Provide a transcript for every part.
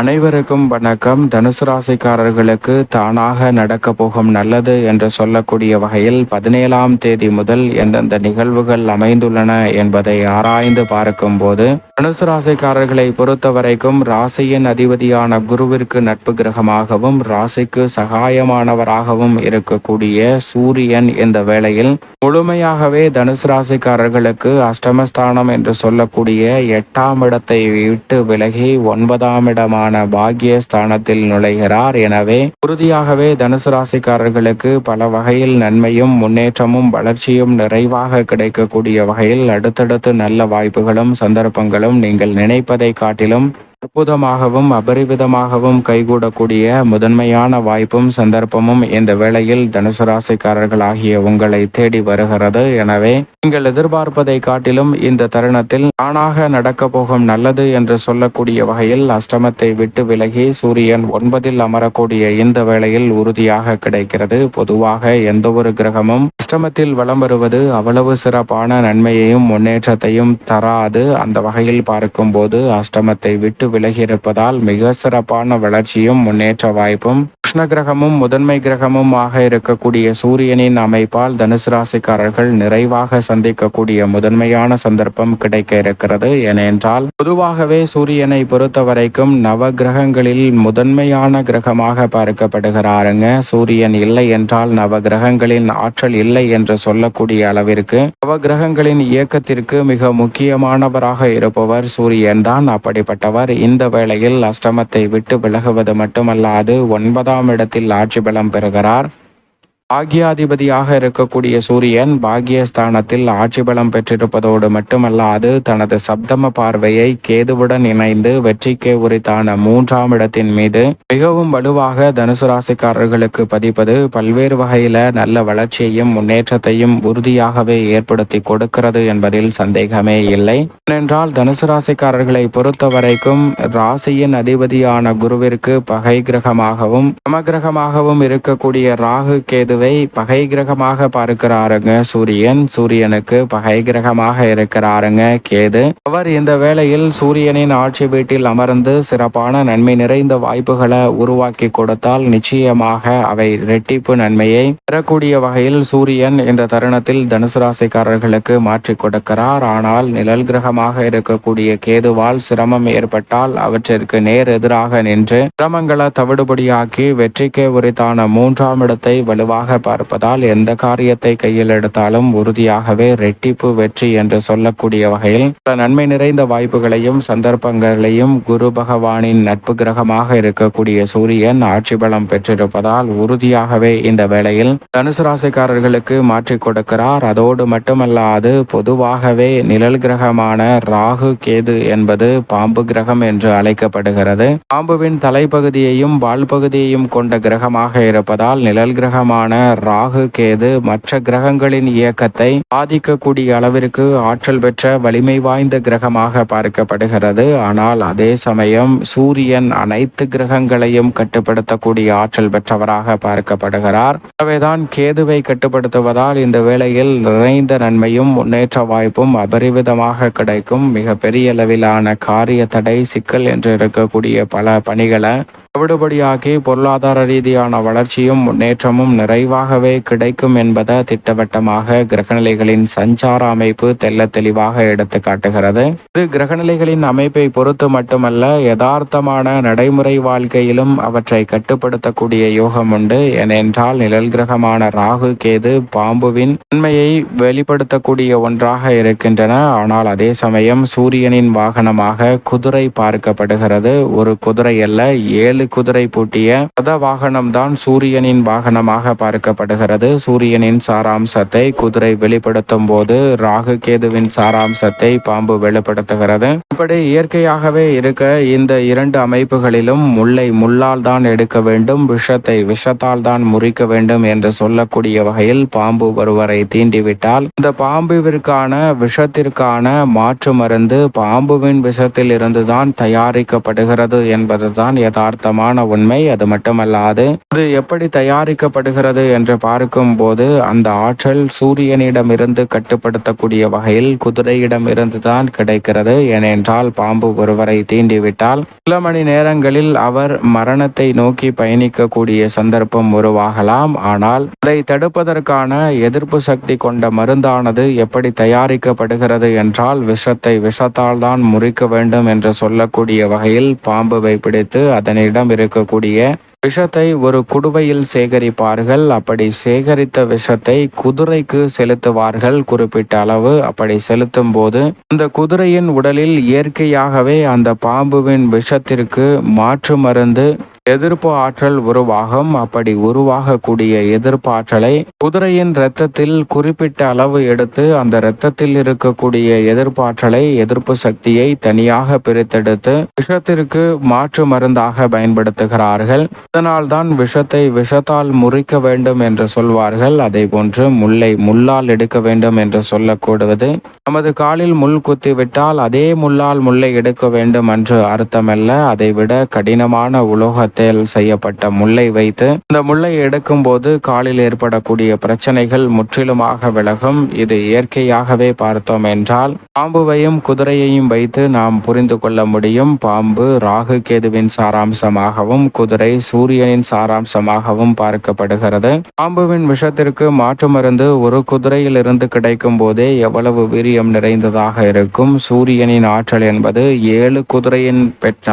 அனைவருக்கும் வணக்கம். தனுசு ராசிக்காரர்களுக்கு தானாக நடக்க போகும் நல்லது என்று சொல்லக்கூடிய வகையில் 17ஆம் தேதி முதல் எந்தெந்த நிகழ்வுகள் அமைந்துள்ளன என்பதை ஆராய்ந்து பார்க்கும் போது, தனுசு ராசிக்காரர்களை பொறுத்தவரைக்கும் ராசியின் அதிபதியான குருவிற்கு நட்பு கிரகமாகவும் ராசிக்கு சகாயமானவராகவும் இருக்கக்கூடிய சூரியன் இந்த வேளையில் முழுமையாகவே தனுசு ராசிக்காரர்களுக்கு அஷ்டமஸ்தானம் என்று சொல்லக்கூடிய 8ஆம் இடத்தை விட்டு விலகி 9ஆம் இடமான பாக்கியஸ்தானத்தில் நுழைகிறார். எனவே உறுதியாகவே தனுசு ராசிக்காரர்களுக்கு பல வகையில் நன்மையும் முன்னேற்றமும் வளர்ச்சியும் நிறைவாக கிடைக்கக்கூடிய வகையில் அடுத்தடுத்து நல்ல வாய்ப்புகளும் சந்தர்ப்பங்களும் நீங்கள் நினைப்பதை காட்டிலும் அற்புதமாகவும் அபரிவிதமாகவும் கைகூடக்கூடிய முதன்மையான வாய்ப்பும் சந்தர்ப்பமும் இந்த வேளையில் தனுசு ராசிக்காரர்களாகிய உங்களை தேடி வருகிறது. எனவே நீங்கள் எதிர்பார்ப்பதை காட்டிலும் இந்த தருணத்தில் தானாக நடக்க போகும் நல்லது என்று சொல்லக்கூடிய வகையில் அஷ்டமத்தை விட்டு விலகி சூரியன் 9இல் அமரக்கூடிய இந்த வேளையில் உறுதியாக கிடைக்கிறது. பொதுவாக எந்த ஒரு கிரகமும் அஷ்டமத்தில் வலம் வருவது அவ்வளவு சிறப்பான நன்மையையும் முன்னேற்றத்தையும் தராது. அந்த வகையில் பார்க்கும்போது அஷ்டமத்தை விட்டு விலகியிருப்பதால் மிக சிறப்பான வளர்ச்சியும் முன்னேற்ற வாய்ப்பும் கிருஷ்ண கிரகமும் முதன்மை கிரகமும் ஆக இருக்கக்கூடிய சூரியனின் அமைப்பால் தனுசு ராசிக்காரர்கள் நிறைவாக சந்திக்கக்கூடிய முதன்மையான சந்தர்ப்பம் கிடைக்க இருக்கிறது. ஏனென்றால் பொதுவாகவே சூரியனை பொறுத்த வரைக்கும் நவ கிரகங்களில் முதன்மையான கிரகமாக பார்க்கப்படுகிறாருங்க. சூரியன் இல்லை என்றால் நவ கிரகங்களின் ஆற்றல் இல்லை என்று சொல்லக்கூடிய அளவிற்கு நவ கிரகங்களின் இயக்கத்திற்கு மிக முக்கியமானவராக இருப்பவர் சூரியன் தான். அப்படிப்பட்டவர் இந்த வேளையில் அஷ்டமத்தை விட்டு விலகுவது மட்டுமல்லாது 9ஆம் இடத்தில் ஆட்சி பலம் பெறுகிறார். பாக்யாதிபதியாக இருக்கக்கூடிய சூரியன் பாக்யஸ்தானத்தில் ஆட்சி பலம் பெற்றிருப்பதோடு மட்டுமல்லாது தனது சப்தம பார்வையை கேதுவுடன் இணைந்து வெற்றிக்கு உரித்தான 3ஆம் இடத்தின் மீது மிகவும் வலுவாக தனுசு ராசிக்காரர்களுக்கு பதிப்பது பல்வேறு வகையில நல்ல வளர்ச்சியையும் முன்னேற்றத்தையும் உறுதியாகவே ஏற்படுத்தி கொடுக்கிறது என்பதில் சந்தேகமே இல்லை. ஏனென்றால் தனுசு ராசிக்காரர்களை பொறுத்த வரைக்கும் ராசியின் அதிபதியான குருவிற்கு பகை கிரகமாகவும் சமகிரகமாகவும் இருக்கக்கூடிய ராகு கேது பகை கிரகமாக பார்க்கிறாருங்க சூரியனுக்கு பகை கிரகமாக இருக்கிறாருங்க கேது. அவர் இந்த வேளையில் சூரியனின் ஆட்சி வீட்டில் அமர்ந்து சிறப்பான நன்மை நிறைந்த வாய்ப்புகளை உருவாக்கி கொடுத்தால் நிச்சயமாக அவை இரட்டிப்பு நன்மையை பெறக்கூடிய வகையில் சூரியன் இந்த தருணத்தில் தனுசு ராசிக்காரர்களுக்கு மாற்றி கொடுக்கிறார். ஆனால் நிழல் கிரகமாக இருக்கக்கூடிய கேதுவால் சிரமம் ஏற்பட்டால் அவற்றிற்கு நேர் எதிராக நின்று சிரமங்களை தவிடுபடியாக்கி வெற்றிக்கு உரித்தான 3ஆம் இடத்தை வலுவாக பார்ப்பதால் எந்த காரியத்தை கையில் எடுத்தாலும் உறுதியாகவே ரெட்டிப்பு வெற்றி என்று சொல்லக்கூடிய வகையில் பல நன்மை நிறைந்த வாய்ப்புகளையும் சந்தர்ப்பங்களையும் குரு பகவானின் நட்பு கிரகமாக இருக்கக்கூடிய சூரியன் ஆட்சி பலம் பெற்றிருப்பதால் உறுதியாகவே இந்த வேளையில் தனுசு ராசிக்காரர்களுக்கு மாற்றி கொடுக்கிறார். அதோடு மட்டுமல்லாது பொதுவாகவே நிழல் கிரகமான ராகு கேது என்பது பாம்பு கிரகம் என்று அழைக்கப்படுகிறது. பாம்புவின் தலைப்பகுதியையும் வால் பகுதியையும் கொண்ட கிரகமாக இருப்பதால் நிழல் கிரகமான ராகு கேது மற்ற கிரகங்களின் இயக்கத்தை பாதிக்கக்கூடிய அளவிற்கு ஆற்றல் பெற்ற வலிமை வாய்ந்த கிரகமாக பார்க்கப்படுகிறது. ஆனால் அதே சமயம் சூரியன் அனைத்து கிரகங்களையும் கட்டுப்படுத்தக்கூடிய ஆற்றல் பெற்றவராக பார்க்கப்படுகிறார். எனவேதான் கேதுவை கட்டுப்படுத்துவதால் இந்த வேளையில் நிறைந்த நன்மையும் முன்னேற்ற வாய்ப்பும் அபரிவிதமாக கிடைக்கும். மிக பெரிய அளவிலான காரிய தடை சிக்கல் என்று இருக்கக்கூடிய பல பணிகளை தவிடுபடியாக்கி பொருளாதார ரீதியான வளர்ச்சியும் முன்னேற்றமும் நிறைவாகவே கிடைக்கும் என்பதை திட்டவட்டமாக கிரகநிலைகளின் சஞ்சார அமைப்பு தெல்ல தெளிவாக எடுத்து காட்டுகிறது. இது கிரகநிலைகளின் அமைப்பை பொறுத்து மட்டுமல்ல, யதார்த்தமான நடைமுறை வாழ்க்கையிலும் அவற்றை கட்டுப்படுத்தக்கூடிய யோகம் உண்டு. ஏனென்றால் நிழல் கிரகமான ராகு கேது பாம்புவின் தன்மையை வெளிப்படுத்தக்கூடிய ஒன்றாக இருக்கின்றன. ஆனால் அதே சமயம் சூரியனின் வாகனமாக குதிரை பார்க்கப்படுகிறது. ஒரு குதிரை அல்ல, 7 குதிரை பூட்டிய ரத வாகனம்தான் சூரியனின் வாகனமாக பார்க்கப்படுகிறது. சூரியனின் சாராம்சத்தை குதிரை வெளிப்படுத்தும் போது ராகு கேதுவின் சாராம்சத்தை பாம்பு வெளிப்படுத்துகிறது. இப்படி இயற்கையாகவே இருக்க இந்த 2 அமைப்புகளிலும் முல்லை முள்ளால் தான் எடுக்க வேண்டும், விஷத்தை விஷத்தால் தான் முறிக்க வேண்டும் என்று சொல்லக்கூடிய வகையில் பாம்பு ஒருவரை தீண்டிவிட்டால் இந்த பாம்புவிற்கான விஷத்திற்கான மாற்று மருந்து பாம்புவின் விஷத்தில் இருந்துதான் தயாரிக்கப்படுகிறது என்பதுதான் யதார்த்த யதார்த்தமான உண்மை. அது மட்டுமல்லாது அது எப்படி தயாரிக்கப்படுகிறது என்று பார்க்கும்போது அந்த ஆற்றல் சூரியனிடமிருந்து கட்டுப்படுத்தக்கூடிய வகையில் குதிரையிடம் இருந்துதான் கிடைக்கிறது. ஏனென்றால் பாம்பு ஒருவரை தீண்டிவிட்டால் சில மணி நேரங்களில் அவர் மரணத்தை நோக்கி பயணிக்கக்கூடிய சந்தர்ப்பம் உருவாகலாம். ஆனால் அதை தடுப்பதற்கான எதிர்ப்பு சக்தி கொண்ட மருந்தானது எப்படி தயாரிக்கப்படுகிறது என்றால் விஷத்தால் தான் முறிக்க வேண்டும் என்று சொல்லக்கூடிய வகையில் பாம்புவை பிடித்து அதனிடம் இருக்கக்கூடிய விஷத்தை ஒரு குடுவையில் சேகரிப்பார்கள். அப்படி சேகரித்த விஷத்தை குதிரைக்கு செலுத்துவார்கள் குறிப்பிட்ட அளவு. அப்படி செலுத்தும் போது அந்த குதிரையின் உடலில் இயற்கையாகவே அந்த பாம்புவின் விஷத்திற்கு மாற்று மருந்து எதிர்ப்பு ஆற்றல் உருவாகும். அப்படி உருவாகக்கூடிய எதிர்ப்பு ஆற்றலை குதிரையின் இரத்தத்தில் குறிப்பிட்ட அளவு எடுத்து அந்த இரத்தத்தில் இருக்கக்கூடிய எதிர்ப்பு ஆற்றலை எதிர்ப்பு சக்தியை தனியாக பிரித்தெடுத்து விஷத்திற்கு மாற்று மருந்தாக பயன்படுத்துகிறார்கள். இதனால் தான் விஷத்தால் முறிக்க வேண்டும் என்று சொல்வார்கள். அதே போன்று முள்ளால் எடுக்க வேண்டும் என்று சொல்லக்கூடுவது நமது காலில் முள் குத்திவிட்டால் அதே முள்ளை எடுக்க வேண்டும் என்று அர்த்தமல்ல. அதைவிட கடினமான உலோகத்தில் செய்யப்பட்ட முள்ளை வைத்து இந்த முள்ளை எடுக்கும் போது காலில் ஏற்படக்கூடிய பிரச்சனைகள் முற்றிலுமாக விலகும். இது இயற்கையாகவே பார்த்தோம் என்றால் பாம்புவையும் குதிரையையும் வைத்து நாம் புரிந்து கொள்ள முடியும். பாம்பு ராகு கேதுவின் சாராம்சமாகவும் குதிரை சூரியனின் சாராம்சமாகவும் பார்க்கப்படுகிறது. பாம்புவின் விஷத்திற்கு மாற்று மருந்து ஒரு குதிரையில் இருந்து கிடைக்கும் போதே எவ்வளவு வீரியம் நிறைந்ததாக இருக்கும். சூரியனின் ஆற்றல் என்பது 7 குதிரையின்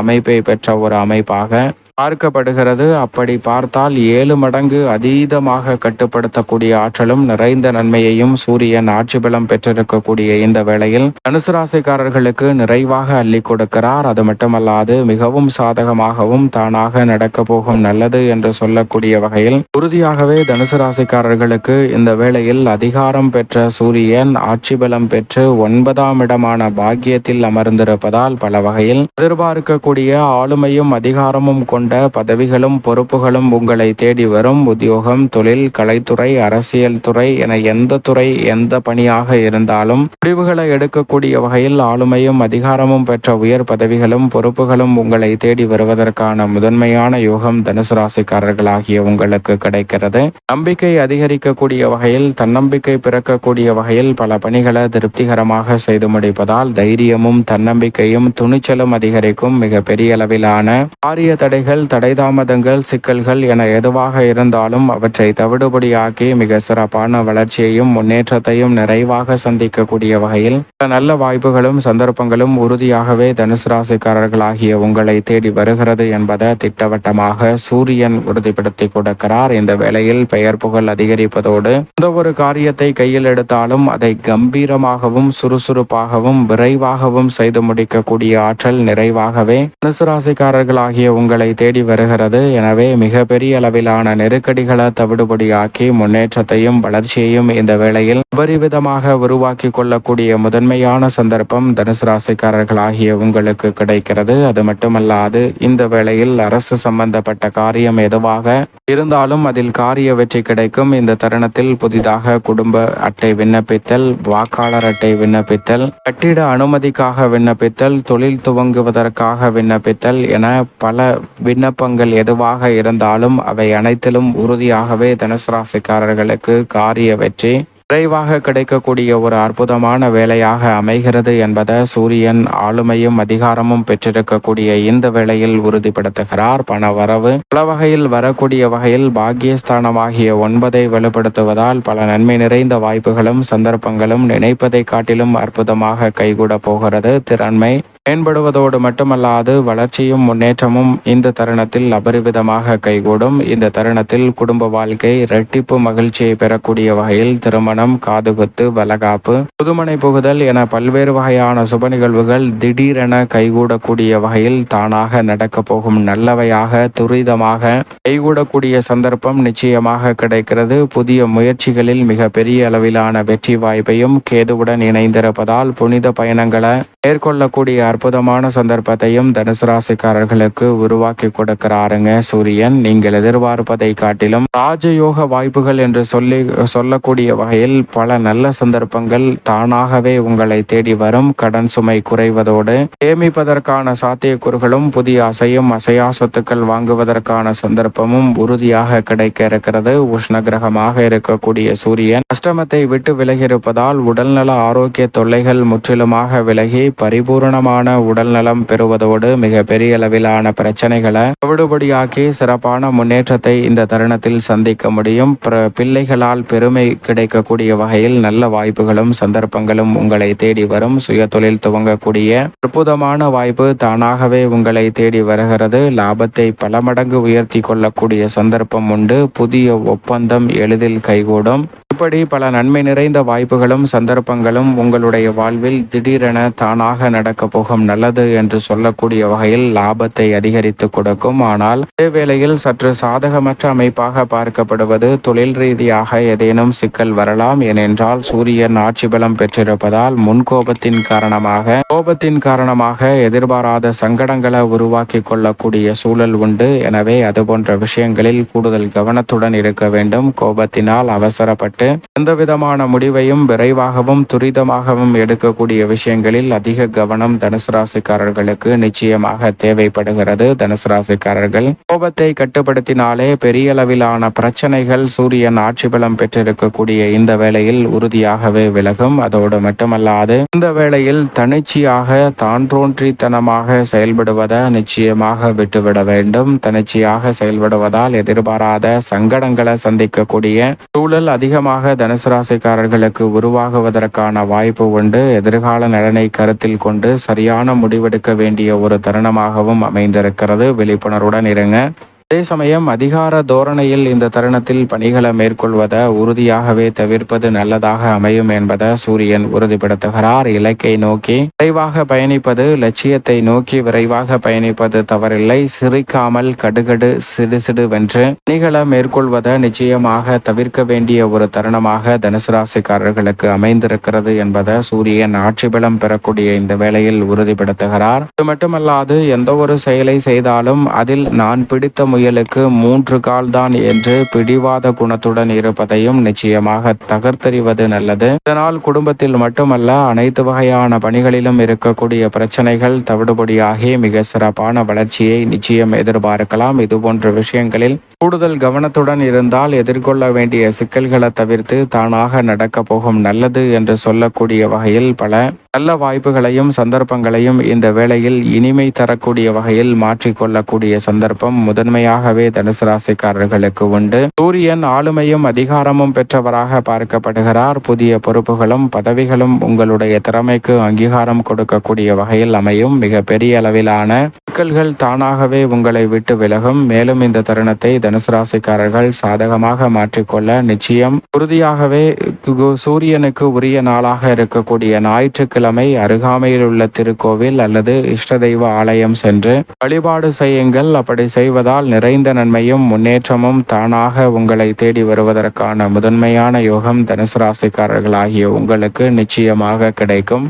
அமைப்பை பெற்ற ஒரு அமைப்பாக பார்க்கப்படுகிறது. அப்படி பார்த்தால் 7 மடங்கு அதீதமாக கட்டுப்படுத்தக்கூடிய ஆற்றலும் நிறைந்த நன்மையையும் சூரியன் ஆட்சி பலம் பெற்றிருக்கக்கூடிய இந்த வேளையில் தனுசு ராசிக்காரர்களுக்கு நிறைவாக அள்ளி கொடுக்கிறார். அது மட்டுமல்லாது மிகவும் சாதகமாகவும் தானாக நடக்க போகும் நல்லது என்று சொல்லக்கூடிய வகையில் உறுதியாகவே தனுசு ராசிக்காரர்களுக்கு இந்த வேளையில் அதிகாரம் பெற்ற சூரியன் ஆட்சி பலம் பெற்று 9ஆம் இடமான பாக்கியத்தில் அமர்ந்திருப்பதால் பல வகையில் எதிர்பார்க்கக்கூடிய ஆளுமையும் அதிகாரமும் கொண்ட பதவிகளும் பொறுப்புகளும் உங்களை தேடி வரும். உத்தியோகம், தொழில், கலைத்துறை, அரசியல் துறை என எந்த துறை எந்த பணியாக இருந்தாலும் முடிவுகளை எடுக்கக்கூடிய வகையில் ஆளுமையும் அதிகாரமும் பெற்ற உயர் பதவிகளும் பொறுப்புகளும் உங்களை தேடி வருவதற்கான முதன்மையான யோகம் தனுசு ராசிக்காரர்களாகிய உங்களுக்கு கிடைக்கிறது. நம்பிக்கை அதிகரிக்கக்கூடிய வகையில் தன்னம்பிக்கை பிறக்கக்கூடிய வகையில் பல பணிகளை திருப்திகரமாக செய்து முடிப்பதால் தைரியமும் தன்னம்பிக்கையும் துணிச்சலும் அதிகரிக்கும். மிக பெரிய அளவிலான காரிய தடைகள் தடைதாமதங்கள் சிக்கல்கள் என எதுவாக இருந்தாலும் அவற்றை தவிடுபடியாக்கி மிக சிறப்பான வளர்ச்சியையும் முன்னேற்றத்தையும் நிறைவாக சந்திக்கக்கூடிய வகையில் நல்ல வாய்ப்புகளும் சந்தர்ப்பங்களும் உறுதியாகவே தனுசு ராசிக்காரர்களாகிய உங்களை தேடி வருகிறது என்பதை திட்டவட்டமாக சூரியன் உறுதிப்படுத்தி கொடுக்கிறார். இந்த வேளையில் பெயர் புகழ் அதிகரிப்பதோடு எந்த ஒரு காரியத்தை கையில் எடுத்தாலும் அதை கம்பீரமாகவும் சுறுசுறுப்பாகவும் விரைவாகவும் செய்து முடிக்கக்கூடிய ஆற்றல் நிறைவாகவே தனுசு ராசிக்காரர்களாகிய உங்களை தேடி வருகிறது. எனவே மிக பெரிய அளவிலான நெருக்கடிகளை தவிடுபடியாக்கி முன்னேற்றத்தையும் வளர்ச்சியையும் இந்த வேளையில் அபரிவிதமாக உருவாக்கி கொள்ளக்கூடிய முதன்மையான சந்தர்ப்பம் தனுசு ராசிக்காரர்களாகிய உங்களுக்கு கிடைக்கிறது. அது மட்டுமல்லாது இந்த வேளையில் அரசு சம்பந்தப்பட்ட காரியம் எதுவாக இருந்தாலும் அதில் காரிய வெற்றி கிடைக்கும். இந்த தருணத்தில் புதிதாக குடும்ப அட்டை விண்ணப்பித்தல், வாக்காளர் அட்டை விண்ணப்பித்தல், கட்டிட அனுமதிக்காக விண்ணப்பித்தல், தொழில் துவங்குவதற்காக விண்ணப்பித்தல் என பல விண்ணப்பங்கள் எதுவாக இருந்தாலும் அவை அனைத்திலும் உறுதியாகவே தனுசு ராசிக்காரர்களுக்கு காரிய வெற்றி விரைவாக கிடைக்கக்கூடிய ஒரு அற்புதமான வேலையாக அமைகிறது என்பதை சூரியன் ஆளுமையும் அதிகாரமும் பெற்றிருக்கக்கூடிய இந்த வேளையில் உறுதிப்படுத்துகிறார். பண வரவு பல வகையில் வரக்கூடிய வகையில் பாக்கியஸ்தானமாகிய 9ஐ வலுப்படுத்துவதால் பல நன்மை நிறைந்த வாய்ப்புகளும் சந்தர்ப்பங்களும் நினைப்பதை காட்டிலும் அற்புதமாக கைகூட போகிறது. திறன்மை மேம்படுவதோடு மட்டுமல்லாது வளர்ச்சியும் முன்னேற்றமும் இந்த தருணத்தில் அபரிவிதமாக கைகூடும். இந்த தருணத்தில் குடும்ப வாழ்க்கை இரட்டிப்பு மகிழ்ச்சியை பெறக்கூடிய வகையில் திருமணம், காதுகுத்து, வளகாப்பு, புதுமனை புகுதல் என பல்வேறு வகையான சுப நிகழ்வுகள் திடீரென கைகூடக்கூடிய வகையில் தானாக நடக்க போகும் நல்லவையாக துரிதமாக கைகூடக்கூடிய சந்தர்ப்பம் நிச்சயமாக கிடைக்கிறது. புதிய முயற்சிகளில் மிக பெரிய அளவிலான வெற்றி வாய்ப்பையும் கேதுவுடன் இணைந்திருப்பதால் புனித பயணங்களை மேற்கொள்ளக்கூடிய அற்புதமான சந்தர்ப்பத்தையும் தனுசு ராசிக்காரர்களுக்கு உருவாக்கி கொடுக்கிறாருங்க சூரியன். நீங்கள் எதிர்பார்ப்பதை காட்டிலும் ராஜயோக வாய்ப்புகள் என்று சொல்லக்கூடிய வகையில் பல நல்ல சந்தர்ப்பங்கள் தானாகவே உங்களை தேடி வரும். கடன் சுமை குறைவதோடு சேமிப்பதற்கான சாத்தியக்கூறுகளும் புதிய அசையா சொத்துக்கள் வாங்குவதற்கான சந்தர்ப்பமும் உறுதியாக கிடைக்க இருக்கிறது. உஷ்ண கிரகமாக இருக்கக்கூடிய சூரியன் அஷ்டமத்தை விட்டு விலகியிருப்பதால் உடல்நல ஆரோக்கிய தொல்லைகள் முற்றிலுமாக விலகி பரிபூரணமான உடல்நலம் பெறுவதோடு மிக பெரிய அளவிலான பிரச்சனைகளை விடுபடியாக்கி சிறப்பான முன்னேற்றத்தை இந்த தருணத்தில் சந்திக்க முடியும். பிள்ளைகளால் பெருமை கிடைக்கக்கூடிய வகையில் நல்ல வாய்ப்புகளும் சந்தர்ப்பங்களும் உங்களை தேடி வரும். சுய தொழில் துவங்கக்கூடிய அற்புதமான வாய்ப்பு தானாகவே உங்களை தேடி வருகிறது. லாபத்தை பல மடங்கு உயர்த்தி கொள்ளக்கூடிய சந்தர்ப்பம் உண்டு. புதிய ஒப்பந்தம் எளிதில் கைகூடும். இப்படி பல நன்மை நிறைந்த வாய்ப்புகளும் சந்தர்ப்பங்களும் உங்களுடைய வாழ்வில் திடீரென தானாக நடக்க போகும் நல்லது என்று சொல்லக்கூடிய வகையில் லாபத்தை அதிகரித்து கொடுக்கும். ஆனால் அதே வேளையில் சற்று சாதகமற்ற அமைப்பாக பார்க்கப்படுவது தொழில் ரீதியாக ஏதேனும் சிக்கல் வரலாம். ஏனென்றால் சூரியன் ஆட்சி பலம் பெற்றிருப்பதால் கோபத்தின் காரணமாக எதிர்பாராத சங்கடங்களை உருவாக்கி கொள்ளக்கூடிய சூழல் உண்டு. எனவே அதுபோன்ற விஷயங்களில் கூடுதல் கவனத்துடன் இருக்க வேண்டும். கோபத்தினால் அவசரப்பட்டு எந்தவிதமான முடிவையும் விரைவாகவும் துரிதமாகவும் எடுக்கக்கூடிய விஷயங்களில் அதிக கவனம் தனுசு ராசிக்காரர்களுக்கு நிச்சயமாக தேவைப்படுகிறது. தனுசு ராசிக்காரர்கள் கோபத்தை கட்டுப்படுத்தினாலே பெரிய அளவிலான பிரச்சனைகள் சூரியன் ஆட்சி பலம் பெற்றிருக்கக்கூடிய இந்த வேளையில் உறுதியாகவே விலகும். அதோடு மட்டுமல்லாது இந்த வேளையில் தனிச்சையாக தான்றோன்றித்தனமாக செயல்படுவதை நிச்சயமாக விட்டுவிட வேண்டும். தனிச்சையாக செயல்படுவதால் எதிர்பாராத சங்கடங்களை சந்திக்கக்கூடிய சூழல் அதிகமாக தனுசு ராசிக்காரர்களுக்கு உருவாகுவதற்கான வாய்ப்பு உண்டு. எதிர்கால நலனை கருத்தில் கொண்டு சரியான முடிவெடுக்க வேண்டிய ஒரு தருணமாகவும் அமைந்திருக்கிறது. விழிப்புணர்வுடன் இருங்க. அதே சமயம் அதிகார தோரணையில் இந்த தருணத்தில் பணிகளை மேற்கொள்வதை உறுதியாகவே தவிர்ப்பது நல்லதாக அமையும் என்பதை சூரியன் உறுதிப்படுத்துகிறார். இலக்கை நோக்கி விரைவாக பயணிப்பது, லட்சியத்தை நோக்கி விரைவாக பயணிப்பது தவறில்லை. சிரிக்காமல் கடுகடு சிடு வென்று பணிகளை மேற்கொள்வதை நிச்சயமாக தவிர்க்க வேண்டிய ஒரு தருணமாக தனுசு ராசிக்காரர்களுக்கு அமைந்திருக்கிறது என்பதை சூரியன் ஆட்சி பலம் பெறக்கூடிய இந்த வேளையில் உறுதிப்படுத்துகிறார். இது மட்டுமல்லாது எந்த ஒரு செயலை செய்தாலும் அதில் நான் பிடித்த முயலுக்கு 3 கால் தான் என்று பிடிவாத குணத்துடன் இருப்பதையும் நிச்சயமாக தகர்த்தெறிவது நல்லது. இதனால் குடும்பத்தில் மட்டுமல்ல அனைத்து வகையான பணிகளிலும் இருக்கக்கூடிய பிரச்சனைகள் தவிடுபடியாகி மிக சிறப்பான வளர்ச்சியை நிச்சயம் எதிர்பார்க்கலாம். இதுபோன்ற விஷயங்களில் கூடுதல் கவனத்துடன் இருந்தால் எதிர்கொள்ள வேண்டிய சிக்கல்களை தவிர்த்து தானாக நடக்க போகும் நல்லது என்று சொல்லக்கூடிய வகையில் பல நல்ல வாய்ப்புகளையும் சந்தர்ப்பங்களையும் இந்த வேளையில் இனிமை தரக்கூடிய வகையில் மாற்றிக்கொள்ளக்கூடிய சந்தர்ப்பம் முதன்மையாகவே தனுசு ராசிக்காரர்களுக்கு உண்டு. சூரியன் ஆளுமையும் அதிகாரமும் பெற்றவராக பார்க்கப்படுகிறார். புதிய பொறுப்புகளும் பதவிகளும் உங்களுடைய திறமைக்கு அங்கீகாரம் கொடுக்கக்கூடிய வகையில் அமையும். மிக பெரிய அளவிலான சிக்கல்கள் தானாகவே உங்களை விட்டு விலகும். மேலும் இந்த தருணத்தை தனுசு ராசிக்காரர்கள் சாதகமாக மாற்றிக்கொள்ள நிச்சயம் உறுதியாகவே சூரியனுக்கு உரிய நாளாக இருக்கக்கூடிய ஞாயிற்றுக்கிழமை அருகாமையில் உள்ள திருக்கோவில் அல்லது இஷ்ட தெய்வ ஆலயம் சென்று வழிபாடு செய்யுங்கள். அப்படி செய்வதால் நிறைந்த நன்மையும் முன்னேற்றமும் தானாக உங்களை தேடி வருவதற்கான முதன்மையான யோகம் தனுசு ராசிக்காரர்களாகிய உங்களுக்கு நிச்சயமாக கிடைக்கும்.